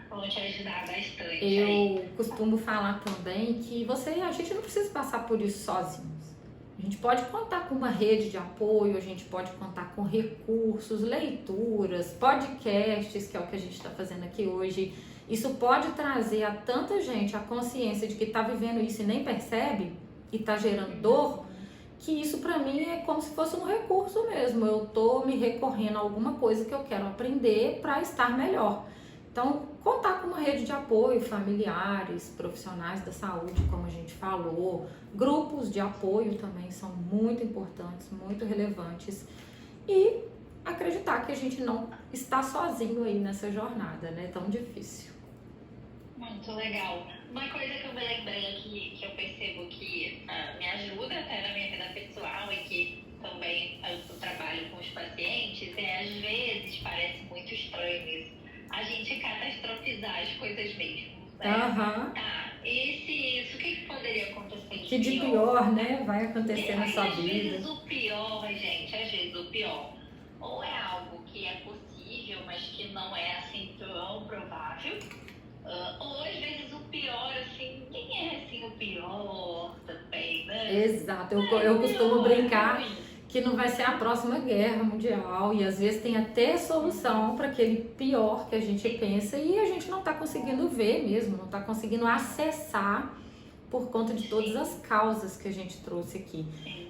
vão te ajudar bastante. Eu costumo falar também que a gente não precisa passar por isso sozinhos. A gente pode contar com uma rede de apoio, a gente pode contar com recursos, leituras, podcasts, que é o que a gente está fazendo aqui hoje. Isso pode trazer a tanta gente a consciência de que está vivendo isso e nem percebe, e está gerando dor, que isso para mim é como se fosse um recurso mesmo. Eu tô me recorrendo a alguma coisa que eu quero aprender para estar melhor. Então, contar com uma rede de apoio, familiares, profissionais da saúde, como a gente falou, grupos de apoio também são muito importantes, muito relevantes. E acreditar que a gente não está sozinho aí nessa jornada, né? Tão difícil. Muito legal. Uma coisa que eu me lembrei aqui, que eu percebo que me ajuda até na minha vida pessoal e que também eu trabalho com os pacientes, às vezes parece muito estranho isso, a gente catastrofizar as coisas mesmo, né? Aham. Tá, e se isso, o que poderia acontecer de Que de pior, né? Vai acontecer na sua às vida. vezes o pior, gente, às vezes o pior, ou é algo que é possível, mas que não é assim tão provável, ou às vezes o pior, assim, quem é assim o pior também, né? Exato. Eu costumo brincar que não vai ser a próxima guerra mundial e às vezes tem até solução para aquele pior que a gente pensa e a gente não está conseguindo ver mesmo, não está conseguindo acessar por conta de todas as causas que a gente trouxe aqui.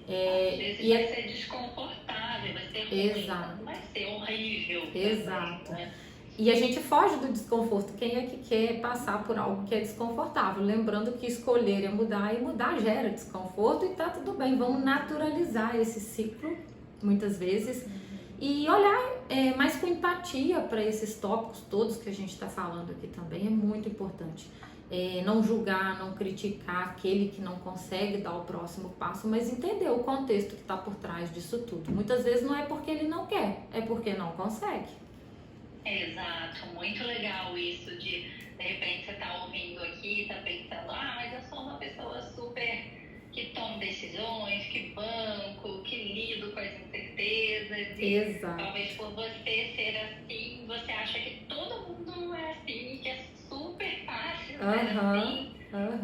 Às vezes vai ser desconfortável, vai ser ruim, Exato. não vai ser horrível. Exato. Também, né? E a gente foge do desconforto. Quem é que quer passar por algo que é desconfortável? Lembrando que escolher é mudar e mudar gera desconforto e tá tudo bem. Vamos naturalizar esse ciclo, muitas vezes, e olhar mais com empatia para esses tópicos todos que a gente está falando aqui também. É muito importante. Não julgar, não criticar aquele que não consegue dar o próximo passo, mas entender o contexto que está por trás disso tudo. Muitas vezes não é porque ele não quer, é porque não consegue. Exato, muito legal isso de repente você tá ouvindo aqui e tá pensando, mas eu sou uma pessoa super que toma decisões, que banco, que lido com as incertezas. Exato. E talvez por você ser assim, você acha que todo mundo é assim, que é super fácil ser assim.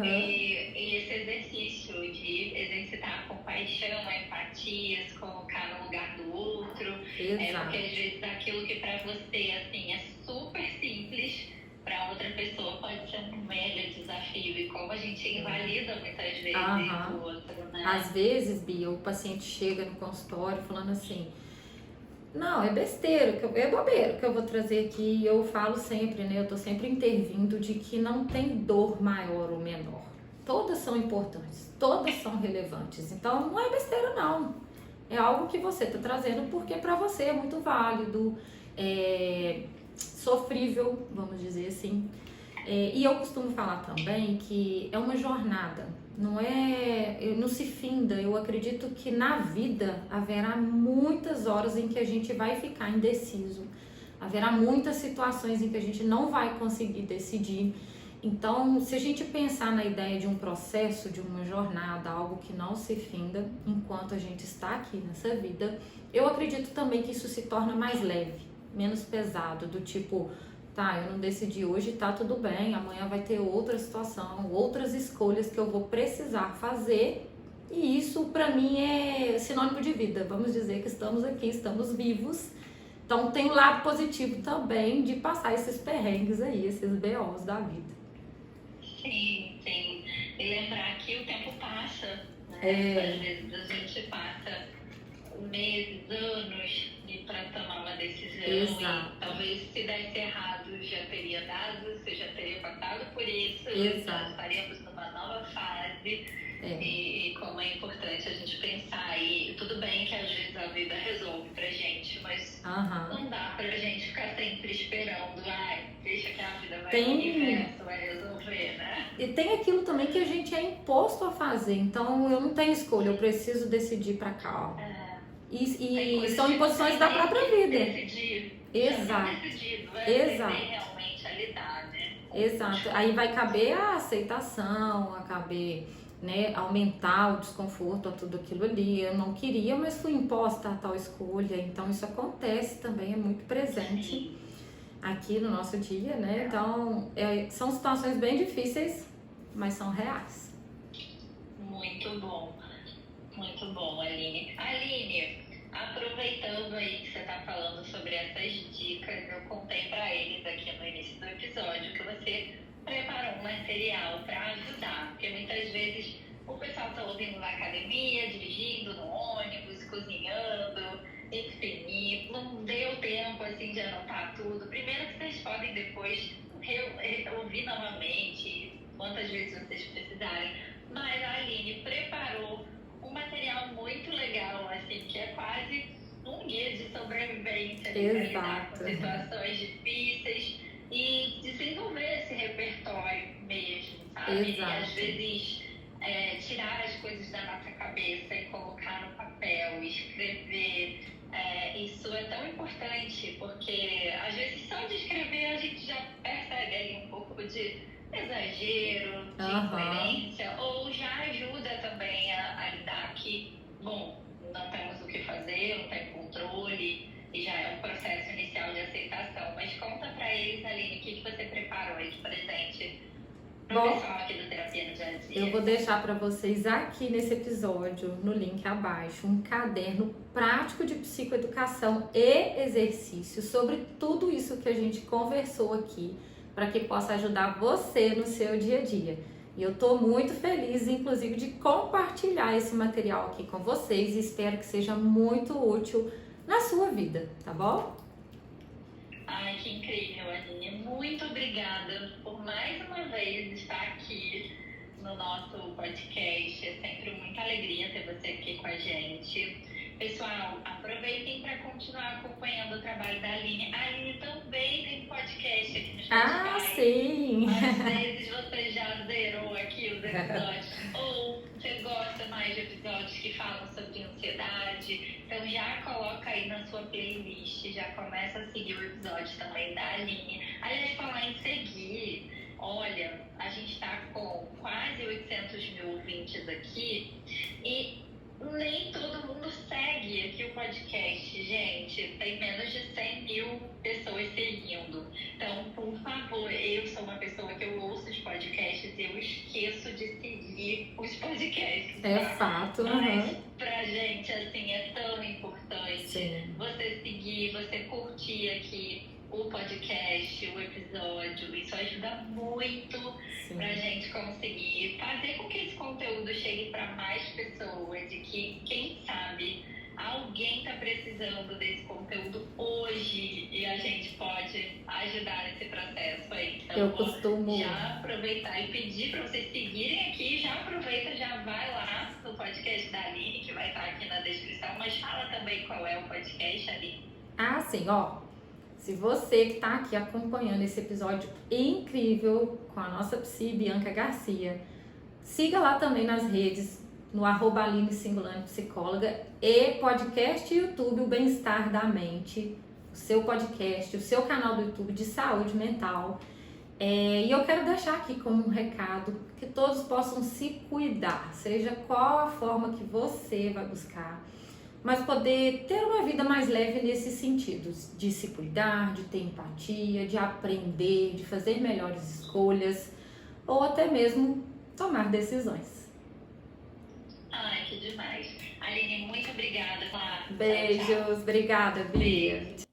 E esse exercício de exercitar a compaixão, a empatia, se colocar no lugar do outro. Exato. Porque às vezes aquilo que pra você assim, é super simples, pra outra pessoa pode ser um mega desafio. E como a gente invalida muitas vezes o outro, né? Às vezes, Bia, o paciente chega no consultório falando assim, não, é besteira, é bobeira que eu vou trazer aqui. E eu falo sempre, né? Eu tô sempre intervindo de que não tem dor maior ou menor. Todas são importantes, todas são relevantes. Então, não é besteira, não. É algo que você tá trazendo porque pra você é muito válido, sofrível, vamos dizer assim. E eu costumo falar também que é uma jornada. Não se finda. Eu acredito que na vida haverá muitas horas em que a gente vai ficar indeciso, haverá muitas situações em que a gente não vai conseguir decidir. Então, se a gente pensar na ideia de um processo, de uma jornada, algo que não se finda enquanto a gente está aqui nessa vida, eu acredito também que isso se torna mais leve, menos pesado, do tipo, tá, eu não decidi hoje, tá tudo bem, amanhã vai ter outra situação, outras escolhas que eu vou precisar fazer, e isso pra mim é sinônimo de vida. Vamos dizer que estamos aqui, estamos vivos, então tem um lado positivo também de passar esses perrengues aí, esses BOs da vida. Sim, sim. E lembrar que o tempo passa, né? Às vezes a gente passa meses, anos para tomar uma decisão. Exato. E talvez se desse errado já teria dado, você já teria passado por isso, Exato. nós estaríamos numa nova fase. E como é importante a gente pensar, e tudo bem que às vezes a vida resolve pra gente, mas não dá pra gente ficar sempre esperando, deixa que a vida vai, o universo vai resolver, né? E tem aquilo também que a gente é imposto a fazer, então eu não tenho escolha, eu preciso decidir pra cá, ó. E são imposições da própria vida. Decidir. Exato. Decidido, vai Exato. realmente a lidar, né? Exato. Aí vai caber a aceitação, a caber, né, aumentar o desconforto a tudo aquilo ali. Eu não queria, mas fui imposta a tal escolha. Então isso acontece também, é muito presente aqui no nosso dia, né? Então são situações bem difíceis, mas são reais. Muito bom, Aline. Aline, aproveitando aí que você está falando sobre essas dicas, eu contei para eles aqui no início do episódio que você preparou um material para ajudar, porque muitas vezes o pessoal todo indo na academia, dirigindo no ônibus, cozinhando, enfim, não deu tempo assim de anotar tudo. Primeiro que vocês podem depois ouvir novamente, quantas vezes vocês precisarem, mas a Aline preparou um material muito legal, assim, que é quase um guia de sobrevivência para lidar com situações difíceis e desenvolver esse repertório mesmo, sabe? Exato. E às vezes tirar as coisas da nossa cabeça e colocar no papel, escrever. Isso é tão importante, porque às vezes só de escrever a gente já percebe ali um pouco de exagero, de incoerência, ou já ajuda também a lidar que, bom, não temos o que fazer, não tem controle, e já é um processo inicial de aceitação. Mas conta pra eles, Aline, o que você preparou aí de presente pro pessoal aqui do Terapia no Dia a Dia. Eu vou deixar para vocês aqui nesse episódio, no link abaixo, um caderno prático de psicoeducação e exercício sobre tudo isso que a gente conversou aqui, para que possa ajudar você no seu dia a dia. E eu tô muito feliz, inclusive, de compartilhar esse material aqui com vocês e espero que seja muito útil na sua vida, tá bom? Ai, que incrível, Aline. Muito obrigada por mais uma vez estar aqui no nosso podcast. É sempre muita alegria ter você aqui com a gente. Pessoal, aproveitem para continuar acompanhando o trabalho da Aline. A Aline também tem podcast aqui no Spotify. Ah, sim! Às vezes você já zerou aqui os episódios, ou você gosta mais de episódios que falam sobre ansiedade, então já coloca aí na sua playlist, já começa a seguir o episódio também da Aline. Aliás, falar em seguir, olha, a gente está com quase 800 mil ouvintes aqui e nem todo mundo segue aqui o podcast, gente. Tem menos de 100 mil pessoas seguindo. Então, por favor, eu sou uma pessoa que eu ouço os podcasts e eu esqueço de seguir os podcasts. É fato, Mas pra gente, assim, é tão importante você seguir, você curtir aqui o podcast, o episódio. Isso ajuda muito pra gente conseguir fazer com que esse conteúdo chegue para mais pessoas e que, quem sabe, alguém tá precisando desse conteúdo hoje e a gente pode ajudar nesse processo aí. Então, eu costumo já aproveitar e pedir para vocês seguirem aqui, já aproveita, já vai lá no podcast da Aline, que vai estar aqui na descrição, mas fala também qual é o podcast, Aline. Ah, sim, ó. Se você que está aqui acompanhando esse episódio incrível com a nossa psi Bianca Garcia, siga lá também nas redes, no @Aline Singolani Psicóloga e podcast e YouTube O Bem-Estar da Mente, o seu podcast, o seu canal do YouTube de saúde mental. E eu quero deixar aqui como um recado que todos possam se cuidar, seja qual a forma que você vai buscar, mas poder ter uma vida mais leve nesses sentidos, de se cuidar, de ter empatia, de aprender, de fazer melhores escolhas ou até mesmo tomar decisões. Ai, que demais. Aline, muito obrigada. Beijos, obrigada, Bia.